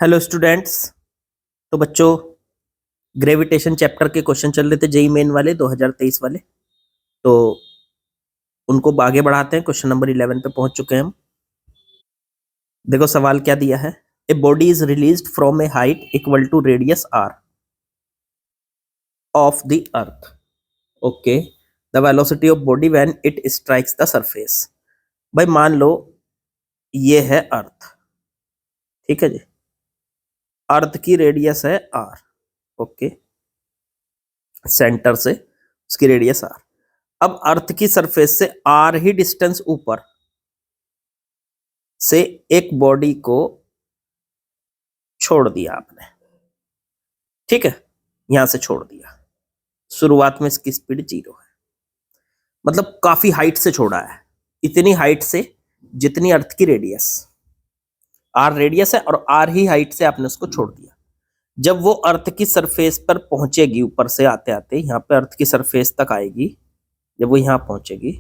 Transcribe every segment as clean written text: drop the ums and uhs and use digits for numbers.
Hello students. तो बच्चों, gravitation chapter के क्वेश्चन चल रहे थे जेई मेन वाले 2023 वाले। तो उनको आगे बढ़ाते हैं। क्वेश्चन नंबर 11 पे पहुंच चुके हैं हम। देखो सवाल क्या दिया है। A body is released from a height equal to radius R of the earth. Okay, the velocity of body when it strikes the surface. भाई मान लो ये है अर्थ, ठीक है जी। अर्थ की रेडियस है आर। ओके, सेंटर से उसकी रेडियस आर। अब अर्थ की सरफेस से आर ही डिस्टेंस ऊपर से एक बॉडी को छोड़ दिया आपने, ठीक है, यहां से छोड़ दिया। शुरुआत में इसकी स्पीड 0 है, मतलब काफी हाइट से छोड़ा है। इतनी हाइट से जितनी अर्थ की रेडियस, आर रेडियस है और आर ही हाइट से आपने उसको छोड़ दिया। जब वो अर्थ की सरफेस पर पहुंचेगी, ऊपर से आते आते यहाँ पे अर्थ की सरफेस तक आएगी, जब वो यहाँ पहुंचेगी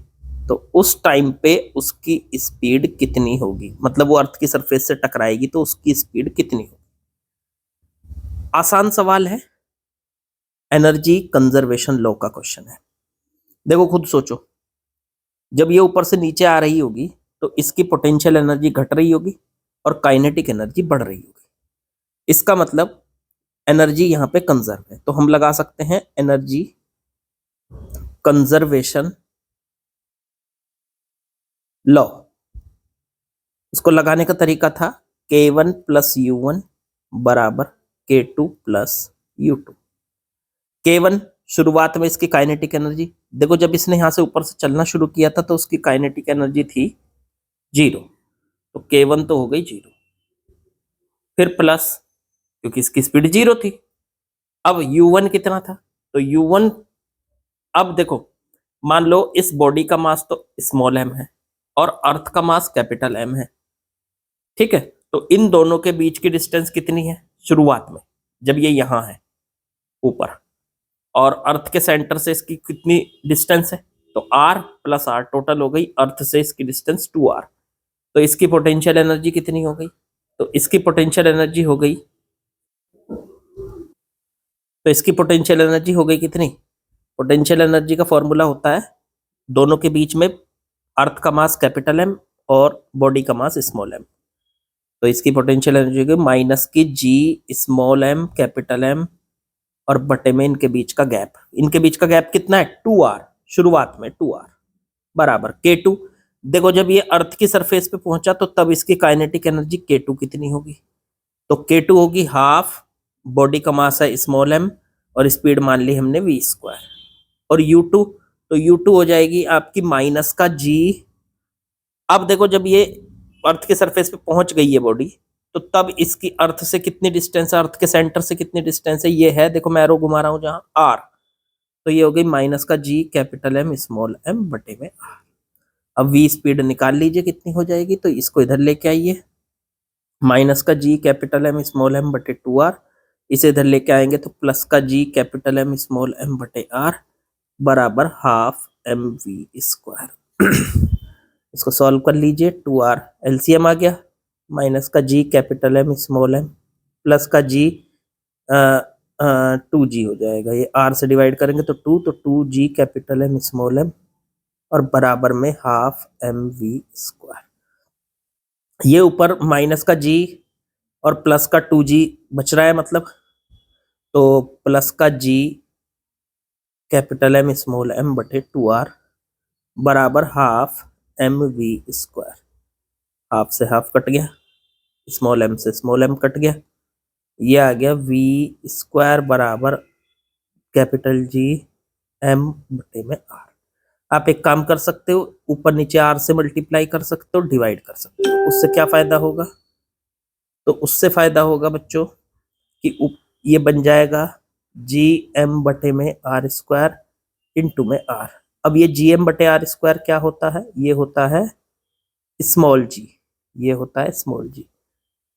तो उस टाइम पे उसकी स्पीड कितनी होगी, मतलब वो अर्थ की सरफेस से टकराएगी तो उसकी स्पीड कितनी होगी। आसान सवाल है, एनर्जी कंजर्वेशन लॉ का क्वेश्चन है। देखो खुद सोचो, जब ये ऊपर से नीचे आ रही होगी तो इसकी पोटेंशियल एनर्जी घट रही होगी और काइनेटिक एनर्जी बढ़ रही होगी। इसका मतलब एनर्जी यहाँ पे कंजर्व है, तो हम लगा सकते हैं एनर्जी कंजर्वेशन लॉ। इसको लगाने का तरीका था K1 प्लस U1 बराबर K2 प्लस U2। K1 शुरुआत में इसकी काइनेटिक एनर्जी, देखो जब इसने यहां से ऊपर से चलना शुरू किया था तो उसकी काइनेटिक एनर्जी थी 0, तो K1 तो हो गई 0। फिर प्लस, क्योंकि इसकी स्पीड 0 थी। अब U1 कितना था, तो U1, अब देखो मान लो इस बॉडी का मास तो स्मॉल m है और अर्थ का मास कैपिटल M है, ठीक है। तो इन दोनों के बीच की डिस्टेंस कितनी है शुरुआत में, जब ये यहां है ऊपर, और अर्थ के सेंटर से इसकी कितनी डिस्टेंस है, तो r प्लस r टोटल हो गई। अर्थ से इसकी डिस्टेंस 2r, तो इसकी पोटेंशियल एनर्जी कितनी हो गई, तो इसकी पोटेंशियल एनर्जी हो गई, तो इसकी पोटेंशियल एनर्जी हो गई कितनी। पोटेंशियल एनर्जी का फॉर्मूला होता है दोनों के बीच में अर्थ का मास कैपिटल M और बॉडी का मास स्मॉल m, तो इसकी पोटेंशियल एनर्जी होगी माइनस की G small m capital M और बटे में इनके बीच का गैप। इनके बीच का गैप कितना है 2r, शुरुआत में 2r बराबर K2। देखो जब ये अर्थ की सरफेस पे पहुंचा तो तब इसकी काइनेटिक एनर्जी K2 कितनी होगी, तो K2 होगी हाफ, बॉडी का मास है स्मॉल m और स्पीड मान ली हमने v²। और U2, तो U2 हो जाएगी आपकी माइनस का G। अब देखो जब ये अर्थ के सरफेस पे पहुंच गई है बॉडी, तो तब इसकी अर्थ से कितनी डिस्टेंस है, अर्थ के सेंटर से कितनी डिस्टेंस है, ये है देखो मैं एरो घुमा रहा हूं जहां r, तो ये हो गई माइनस का G capital M small m बटे में r। अब v स्पीड निकाल लीजिए कितनी हो जाएगी, तो इसको इधर लेके आइए, माइनस का G capital M small m बटे 2r, इसे इधर लेके आएंगे तो प्लस का G capital M small m बटे r बराबर हाफ mv²। इसको सॉल्व कर लीजिए, 2r एलसीएम आ गया, माइनस का G capital M small m plus का G 2G हो जाएगा, ये r से डिवाइड करेंगे तो 2, तो 2G capital M small m और बराबर में हाफ mv²। ये ऊपर माइनस का G और प्लस का 2G बच रहा है, मतलब तो प्लस का G capital M small m बटे 2r बराबर हाफ mv²। हाफ से हाफ कट गया, स्मॉल m से स्मॉल m कट गया, ये आ गया v² बराबर कैपिटल G m बटे में r। आप एक काम कर सकते हो, ऊपर नीचे r से मल्टीप्लाई कर सकते हो, डिवाइड कर सकते हो। उससे क्या फायदा होगा, तो उससे फायदा होगा बच्चों कि ये बन जाएगा gm बटे में r² इंटू में r। अब ये gm बटे r² क्या होता है, ये होता है स्मॉल g, ये होता है स्मॉल g,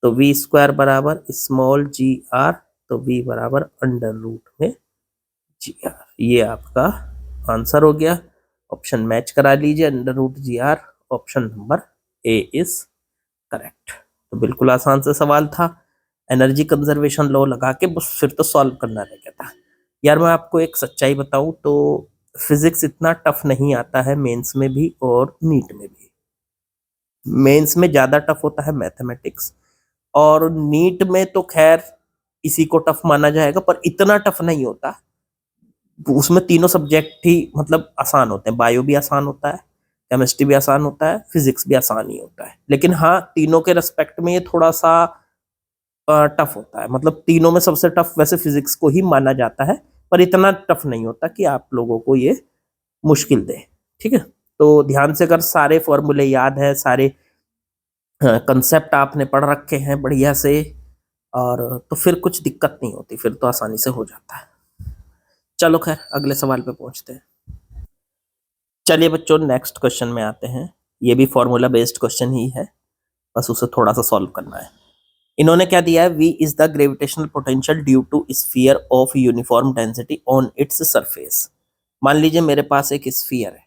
तो v² बराबर स्मॉल gr, तो v बराबर अंडर रूट में gr। ये आपका आंसर हो गया। ऑप्शन मैच करा लीजिए, under root gr, option number A is correct. तो बिल्कुल आसान से सवाल था, एनर्जी कंजर्वेशन लॉ लगा के बस फिर तो सॉल्व करना रह गया था। यार मैं आपको एक सच्चाई बताऊं तो फिजिक्स इतना टफ नहीं आता है मेंस में भी और नीट में भी। मेंस में ज्यादा टफ होता है मैथमेटिक्स, और नीट में तो खैर इसी को टफ माना जाएगा, पर इतना टफ नहीं होता। उसमें तीनों सब्जेक्ट ही मतलब आसान होते हैं, बायो भी आसान होता है, केमिस्ट्री भी आसान होता है, फिजिक्स भी आसान ही होता है। लेकिन हाँ, तीनों के रेस्पेक्ट में ये थोड़ा सा टफ होता है। मतलब तीनों में सबसे टफ वैसे फिजिक्स को ही माना जाता है, पर इतना टफ नहीं होता कि आप लोगों को ये मुश्किल दे। ठीक है, तो ध्यान से अगर सारे फॉर्मूले याद है, सारे कंसेप्ट आपने पढ़ रखे हैं बढ़िया से, और तो फिर कुछ दिक्कत नहीं होती, फिर तो आसानी से हो जाता है। चलो खैर अगले सवाल पे पहुंचते हैं। चलिए बच्चों, नेक्स्ट क्वेश्चन में आते हैं। ये भी फॉर्मूला बेस्ड क्वेश्चन ही है, बस उसे थोड़ा सा सॉल्व करना है। इन्होंने क्या दिया है, V is the gravitational potential due to sphere of uniform density on its surface. मान लीजिए मेरे पास एक स्फीयर है,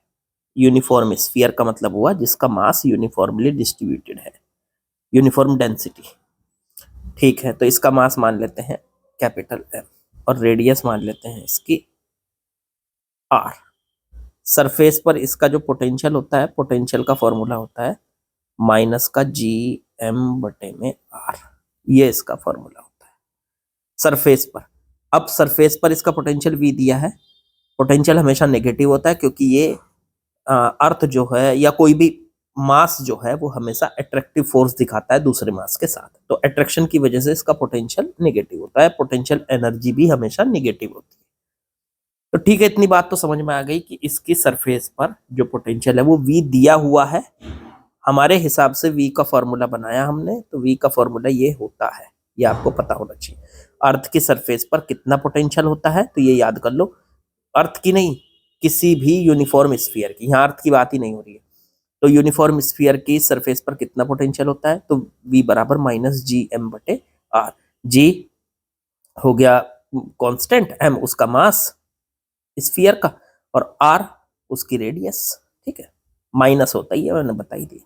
यूनिफॉर्म स्फीयर का मतलब हुआ जिसका मास यूनिफॉर्मली डिस्ट्रीब्यूटेड है, यूनिफॉर्म डेंसिटी। ठीक है, तो इसका मास मान लेते हैं कैपिटल M, और रेडियस मान लेते हैं इसकी R। सरफेस पर इसका जो पोटेंशियल होता है, पोटेंशियल का फॉर्मूला होता है माइनस का Gm/r, ये इसका फॉर्मूला होता है सरफेस पर। अब सरफेस पर इसका पोटेंशियल V दिया है। पोटेंशियल हमेशा नेगेटिव होता है क्योंकि ये अर्थ जो है या कोई भी मास जो है वो हमेशा अट्रैक्टिव फोर्स दिखाता है दूसरे मास के साथ, तो अट्रैक्शन की वजह से इसका पोटेंशियल नेगेटिव होता है। पोटेंशियल एनर्जी भी हमेशा नेगेटिव होती है। तो ठीक है, इतनी बात तो समझ में आ गई कि इसकी सरफेस पर जो पोटेंशियल है वो V दिया हुआ है। हमारे हिसाब से V का फॉर्मूला बनाया हमने, तो V का फॉर्मूला ये होता है, ये आपको पता होना चाहिए। अर्थ की सरफेस पर कितना पोटेंशियल होता है, तो ये याद कर लो। अर्थ की नहीं, किसी भी यूनिफॉर्म स्फीयर की, यहाँ अर्थ की बात ही नहीं हो रही है। तो यूनिफॉर्म स्फीयर की सरफेस पर कितना पोटेंशियल होता है, तो V बराबर -Gm/r। G हो गया कांस्टेंट, M उसका मास स्फीयर का, और R उसकी रेडियस। ठीक है, माइनस होता ही है, मैंने बता ही दिया।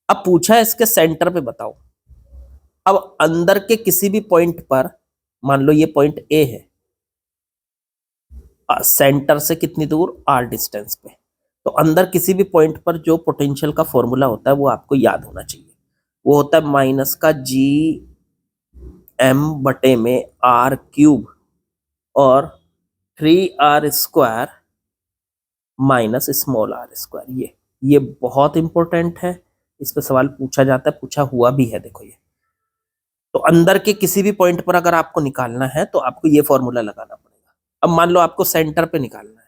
अब पूछा है इसके सेंटर पे बताओ। अब अंदर के किसी भी पॉइंट पर, मान लो ये पॉइंट A है, सेंटर से कितनी दूर, R डिस्टेंस पे, तो अंदर किसी भी पॉइंट पर जो पोटेंशियल का फॉर्मूला होता है वो आपको याद होना चाहिए। वो होता है माइनस का Gm/r³ और 3r² माइनस स्मॉल r²। ये बहुत इंपॉर्टेंट है, इस पे सवाल पूछा जाता है, पूछा हुआ भी है। देखो ये, तो अंदर के किसी भी पॉइंट पर अगर आपको निकालना है तो आपको ये फॉर्मूला लगाना पड़ेगा। अब मान लो आपको सेंटर पे निकालना है,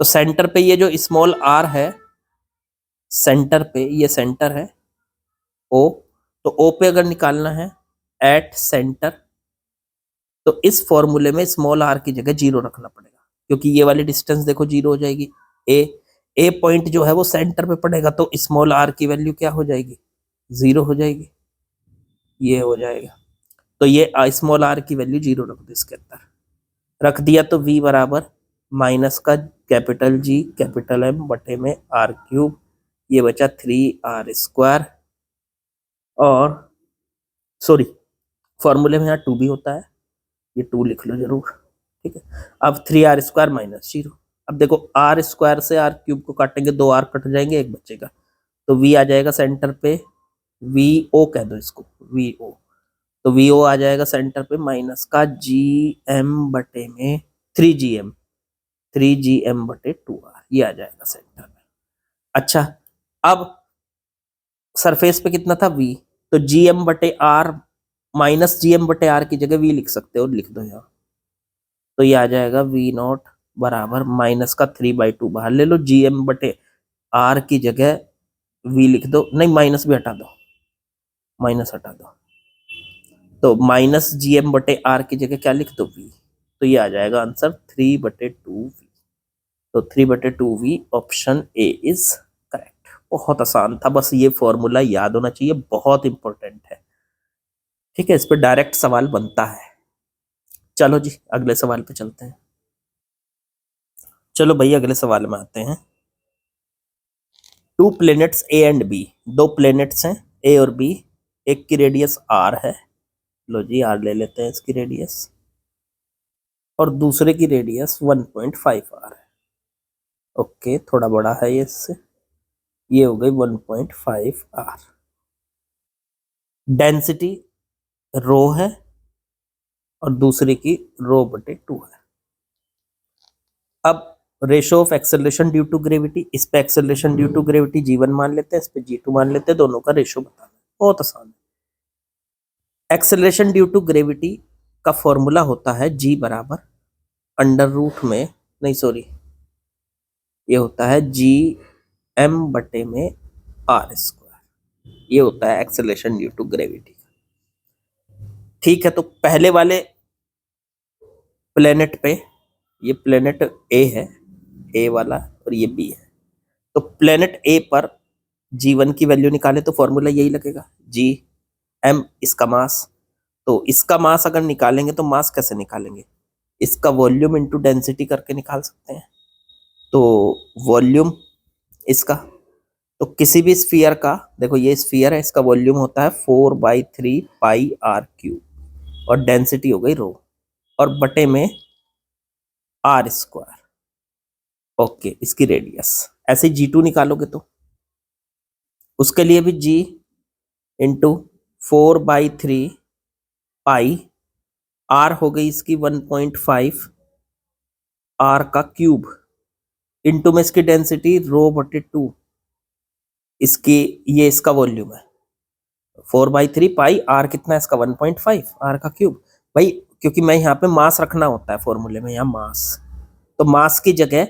तो सेंटर पे ये जो स्मॉल r है, सेंटर पे ये सेंटर है O, तो O पे अगर निकालना है एट सेंटर, तो इस फॉर्मूले में स्मॉल r की जगह 0 रखना पड़ेगा, क्योंकि ये वाली डिस्टेंस देखो 0 हो जाएगी। ए पॉइंट जो है वो सेंटर पे पड़ेगा, तो स्मॉल r की वैल्यू क्या हो जाएगी, 0 हो जाएगी, ये हो जाएगा। तो ये स्मॉल r की वैल्यू 0 रख दो इसके अंदर। रख दिया तो V बराबर माइनस का कैपिटल G कैपिटल M/r³, ये बचा 3r², और सॉरी फॉर्मूले में यहाँ 2 भी होता है, ये 2 लिख लो जरूर। ठीक है, अब 3r² माइनस 0। अब देखो r² से r³ को काटेंगे, 2r कट जाएंगे, एक बचेगा, तो V आ जाएगा सेंटर पे, VO कह दो इसको, VO, तो VO आ जाएगा सेंटर पे माइनस का Gm/3gm 3gm/2r, ये आ जाएगा सेंटर में। अच्छा, अब सरफेस पे कितना था V, तो Gm/r माइनस Gm/r की जगह V लिख सकते हो, लिख दो यहाँ, तो ये आ जाएगा V0 बराबर माइनस का 3/2, बाहर ले लो, Gm/r की जगह V लिख दो, नहीं माइनस भी हटा दो, माइनस हटा दो, तो माइनस Gm/r की जगह क्या लिख दो, V, तो ये आ जाएगा आंसर 3/2V। तो 3/2V option A is correct. बहुत आसान था, बस ये फॉर्मूला याद होना चाहिए, बहुत इंपॉर्टेंट है। ठीक है, इस पर डायरेक्ट सवाल बनता है। चलो जी अगले सवाल पे चलते हैं। चलो भैया अगले सवाल में आते हैं। 2 planets A and B, 2 planets हैं A और B, एक की रेडियस R है लो जी आर ले लेते हैं इसकी रेडियस, और दूसरे की रेडियस 1.5 आर है। ओके, थोड़ा बड़ा है ये इससे, ये हो गई 1.5 आर। डेंसिटी रो है और दूसरे की रो बटे 2 है। अब ratio of acceleration due to gravity, इस पे acceleration due to gravity g1 मान लेते हैं, इस पे g2 मान लेते हैं, दोनों का रेशो बताना है, बहुत आसान है। एक्सेलरेशन ड्यू टू ग्रेविटी का फॉर्मूला होता है g बराबर अंडर रूट में, नहीं सॉरी, ये होता है जी एम बटे में आर स्क्वायर, ये होता है एक्सेलरेशन ड्यू टू ग्रेविटी। ठीक है, तो पहले वाले प्लेनेट पे, ये प्लेनेट ए है, ए वाला, और ये बी है, तो प्लेनेट ए पर जी1 की वैल्यू निकाले तो फॉर्मूला यही लगेगा, जी एम इसका मास। तो इसका मास अगर निकालेंगे तो मास कैसे निकालेंगे, इसका वॉल्यूम इनटू डेंसिटी करके निकाल सकते हैं। तो वॉल्यूम इसका, तो किसी भी स्फीयर का, देखो ये स्फीयर है, इसका वॉल्यूम होता है 4/3 पाई आर क्यूब, और डेंसिटी हो गई रो, और बटे में आर स्क्वायर। ओके, इसकी रेडियस ऐसे g2 निकालोगे तो उसके लिए भी g इंटू 4/3 पाई आर हो गई इसकी 1.5 आर का क्यूब, इंटू में इसकी डेंसिटी रो बटे 2, इसकी ये इसका वॉल्यूम है 4/3 पाई आर कितना है इसका 1.5 आर का क्यूब। भाई क्योंकि मैं यहाँ पे मास रखना होता है फॉर्मूले में, यहाँ मास, तो मास की जगह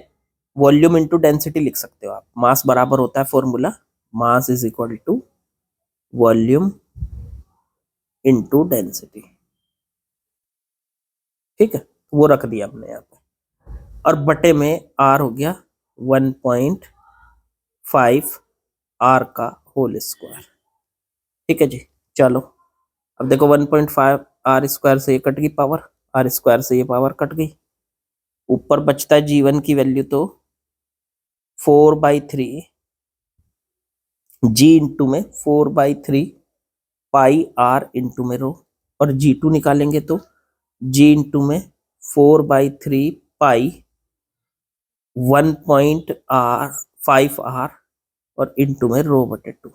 वॉल्यूम इंटू डेंसिटी लिख सकते हो आप। मास बराबर होता है formula, mass is equal to volume into density. ठीक है, वो रख दिया हमने यहाँ पे, और बटे में आर हो गया 1.5 आर का होल स्क्वायर। ठीक है जी, चलो अब देखो 1.5 आर स्क्वायर से ये कट गई पावर, आर स्क्वायर से ये पावर कट गई, ऊपर बचता है g1 की वैल्यू तो 4/3 जी इंटू में 4/3 पाई आर इंटू में रो, और g2 निकालेंगे तो g इंटू में 4/3 पाई 1.5 आर और इंटू में रो बटे 2।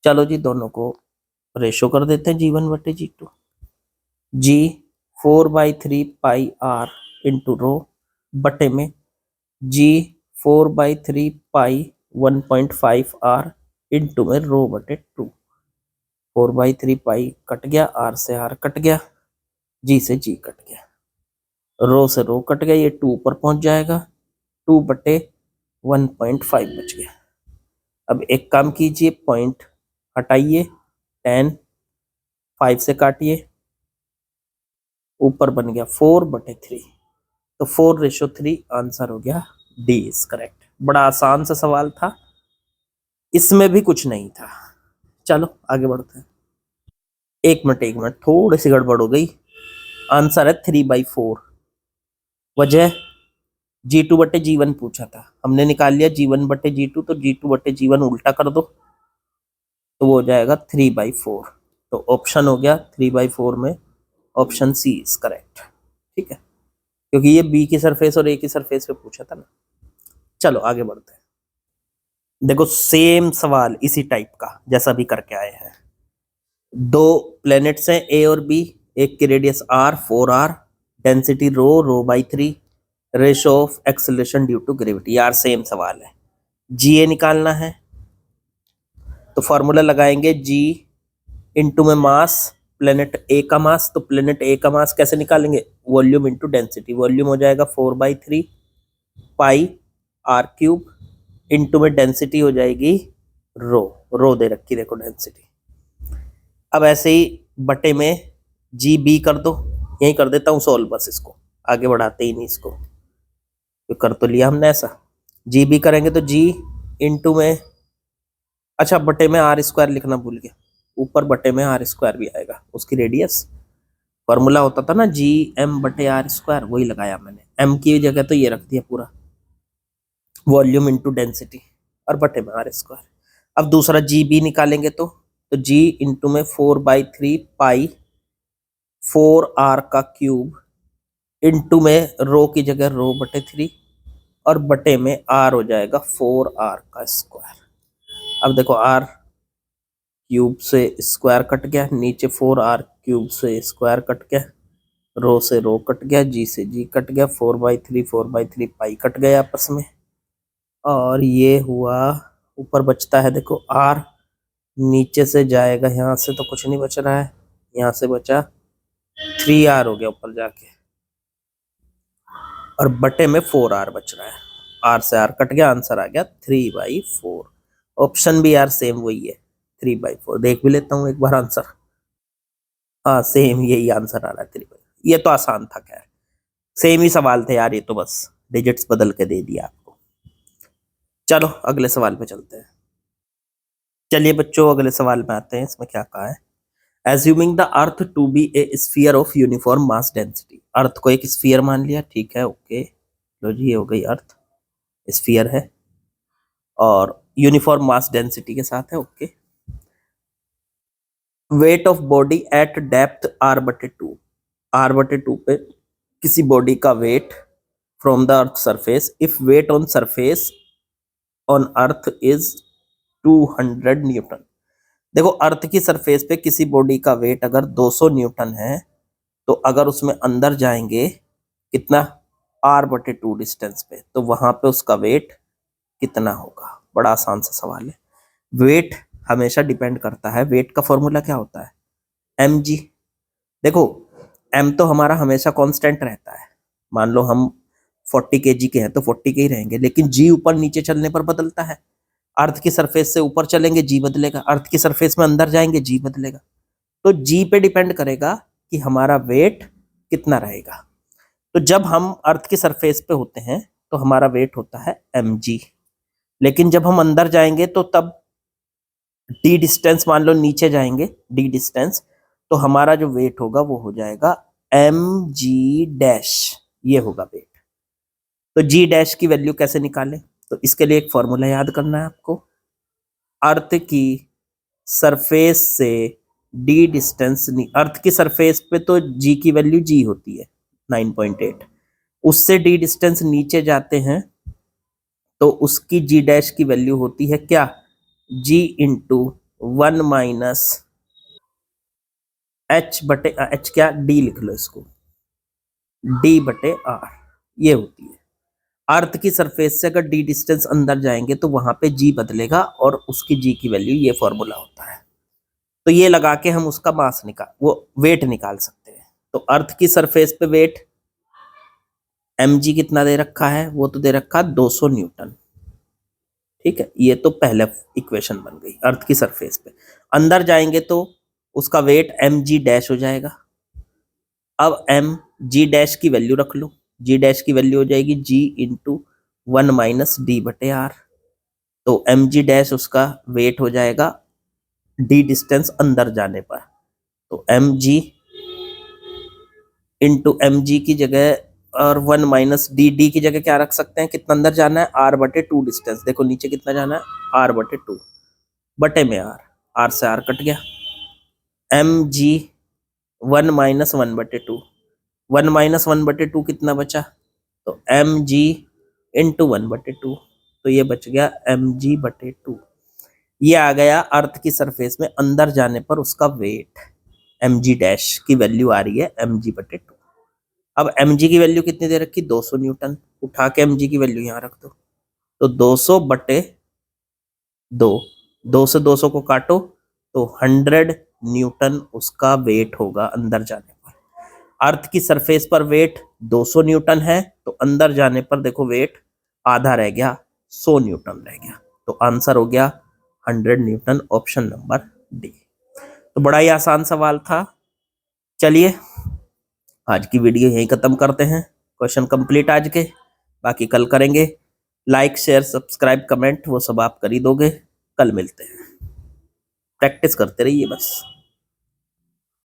चलो जी दोनों को रेशो कर देते हैं g1 बटे g2, g 4/3 pi R into rho बटे में g 4/3 पाई 1.5 आर इंटू में रो बटे 2। 4/3 पाई कट गया, आर से आर कट गया, जी से जी कट गया, रो से रो कट गया, ये 2 पर पहुंच जाएगा, 2 बटे 1.5 बच गया। अब एक काम कीजिए, पॉइंट हटाइए, 10 5 से काटिए, ऊपर बन गया 4/3, तो 4:3 आंसर हो गया, डी इज करेक्ट। बड़ा आसान सा सवाल था, इसमें भी कुछ नहीं था। चलो आगे बढ़ते हैं। एक मिनट थोड़ी सी गड़बड़ हो गई, आंसर है 3/4। वजह g2 बटे g1 पूछा था, हमने निकाल लिया g1 बटे g2, तो g2 बटे g1 उल्टा कर दो तो वो हो जाएगा 3/4। तो ऑप्शन हो गया 3/4 में ऑप्शन सी इज करेक्ट। ठीक है, क्योंकि ये बी की सरफेस और ए की सरफेस पे पूछा था ना। चलो आगे बढ़ते हैं। देखो सेम सवाल इसी टाइप का जैसा भी करके आए हैं, दो प्लैनेट्स हैं ए और बी, एक की radius r 4r, density rho, ratio of acceleration due to gravity. यार सेम सवाल है, जी ए निकालना है, तो फॉर्मूला लगाएंगे जी इंटू में मास, प्लेनेट ए का मास, तो प्लेनेट ए का मास कैसे निकालेंगे, वॉल्यूम इंटू डेंसिटी। वॉल्यूम हो जाएगा 4/3 पाई आर क्यूब, इंटू में डेंसिटी हो जाएगी रो दे रखी देखो डेंसिटी। अब ऐसे ही बटे में जी बी कर दो, यही कर देता हूँ सॉल्व, बस इसको आगे बढ़ाते ही नहीं, इसको तो कर तो लिया हमने ऐसा। जी बी करेंगे तो जी इंटू में, अच्छा बटे में आर स्क्वायर लिखना भूल गया, ऊपर बटे में आर स्क्वायर भी आएगा, उसकी रेडियस फॉर्मूला होता था ना जी एम बटे आर स्क्वायर, वही लगाया मैंने, एम की जगह तो ये रख दिया पूरा, वॉल्यूम इंटू डेंसिटी और बटे में आर स्क्वायर। अब दूसरा जी बी निकालेंगे तो जी इंटू में 4/3 पाई 4r का क्यूब इनटू में रो की जगह रो बटे 3 और बटे में r हो जाएगा 4r का स्क्वायर। अब देखो r क्यूब से स्क्वायर कट गया, नीचे 4r क्यूब से स्क्वायर कट गया, रो से रो कट गया, जी से जी कट गया, 4/3 पाई कट गया आपस में, और ये हुआ ऊपर बचता है देखो r, नीचे से जाएगा, यहाँ से तो कुछ नहीं बच रहा है, यहाँ से बचा 3r हो गया ऊपर जाके, और बटे में 4r बच रहा है, r से r कट गया, आंसर आ गया 3/4। ऑप्शन भी यार सेम वही है 3/4। देख भी लेता हूँ एक बार आंसर, हाँ सेम यही आंसर आ रहा है 3/4। ये तो आसान था, खैर सेम ही सवाल थे यार, ये तो बस डिजिट्स बदल के दे दिया आपको। चलो अगले सवाल पे चलते हैं। चलिए बच्चों अगले सवाल में आते हैं, इसमें क्या कहा है। Assuming the earth to be a sphere of uniform mass density, earth को एक स्फीयर मान लिया, ठीक है ओके, लो जी ये हो गई अर्थ, स्फीयर है और यूनिफॉर्म मास डेंसिटी के साथ है, okay. Weight of body at depth r/2, r/2 पे किसी बॉडी का weight from the earth surface, if weight on surface on earth is 200 newton. देखो अर्थ की सरफेस पे किसी बॉडी का वेट अगर 200 न्यूटन है, तो अगर उसमें अंदर जाएंगे कितना, r/2 डिस्टेंस पे, तो वहां पे उसका वेट कितना होगा। बड़ा आसान सा सवाल है। वेट हमेशा डिपेंड करता है, वेट का फॉर्मूला क्या होता है, mg। देखो m तो हमारा हमेशा कांस्टेंट रहता है, मान लो हम 40 kg के हैं तो 40 के ही रहेंगे, लेकिन g ऊपर नीचे चलने पर बदलता है। अर्थ की सरफेस से ऊपर चलेंगे जी बदलेगा, अर्थ की सरफेस में अंदर जाएंगे जी बदलेगा, तो जी पे डिपेंड करेगा कि हमारा वेट कितना रहेगा। तो जब हम अर्थ की सरफेस पे होते हैं तो हमारा वेट होता है mg, लेकिन जब हम अंदर जाएंगे तो तब डी डिस्टेंस, मान लो नीचे जाएंगे डी डिस्टेंस, तो हमारा जो वेट होगा वो हो जाएगा mg डैश, ये होगा वेट। तो जी डैश की वैल्यू कैसे निकालें, तो इसके लिए एक फॉर्मूला याद करना है आपको। अर्थ की सरफेस से डी डिस्टेंस, अर्थ की सरफेस पे तो जी की वैल्यू जी होती है 9.8, उससे डी डिस्टेंस नीचे जाते हैं तो उसकी जी डैश की वैल्यू होती है क्या, जी इंटू 1 माइनस एच क्या, डी लिख लो इसको, d/r, ये होती है। अर्थ की सरफेस से अगर डी डिस्टेंस अंदर जाएंगे तो वहां पे जी बदलेगा और उसकी जी की वैल्यू, ये फॉर्मूला होता है। तो ये लगा के हम उसका मास वो वेट निकाल सकते हैं। तो अर्थ की सरफेस पे वेट mg कितना दे रखा है, वो तो दे रखा 200 न्यूटन, ठीक है, ये तो पहले इक्वेशन बन गई। अर्थ की सरफेस पे अंदर जाएंगे तो उसका वेट mg डैश हो जाएगा। अब mg डैश की वैल्यू रख लो, g डैश की वैल्यू हो जाएगी g इंटू 1 माइनस d/r, तो mg डैश उसका वेट हो जाएगा d डिस्टेंस अंदर जाने पर, तो mg इंटू mg की जगह और 1 माइनस डी की जगह क्या रख सकते हैं, कितना अंदर जाना है, r/2 डिस्टेंस, देखो नीचे कितना जाना है, r/2 बटे में r से r कट गया, mg 1 माइनस 1/2, 1 माइनस 1/2 कितना बचा, तो mg इंटू 1/2, तो ये बच गया mg/2। ये आ गया अर्थ की सरफेस में अंदर जाने पर उसका वेट, mg डैश की वैल्यू आ रही है mg/2। अब mg की वैल्यू कितनी दे रखी, 200 न्यूटन, उठा के mg की वैल्यू यहाँ रख दो, तो 200/2, 2 से 200 को काटो तो 100 न्यूटन उसका वेट होगा अंदर जाने पर। अर्थ की सरफेस पर वेट 200 न्यूटन है, तो अंदर जाने पर देखो वेट आधा रह गया, 100 न्यूटन रह गया, तो आंसर हो गया 100 न्यूटन, ऑप्शन नंबर डी। तो बड़ा ही आसान सवाल था। चलिए आज की वीडियो यहीं खत्म करते हैं, क्वेश्चन कंप्लीट आज के, बाकी कल करेंगे। लाइक शेयर सब्सक्राइब कमेंट वो सब आप कर ही दोगे, कल मिलते हैं। प्रैक्टिस करते रहिए बस।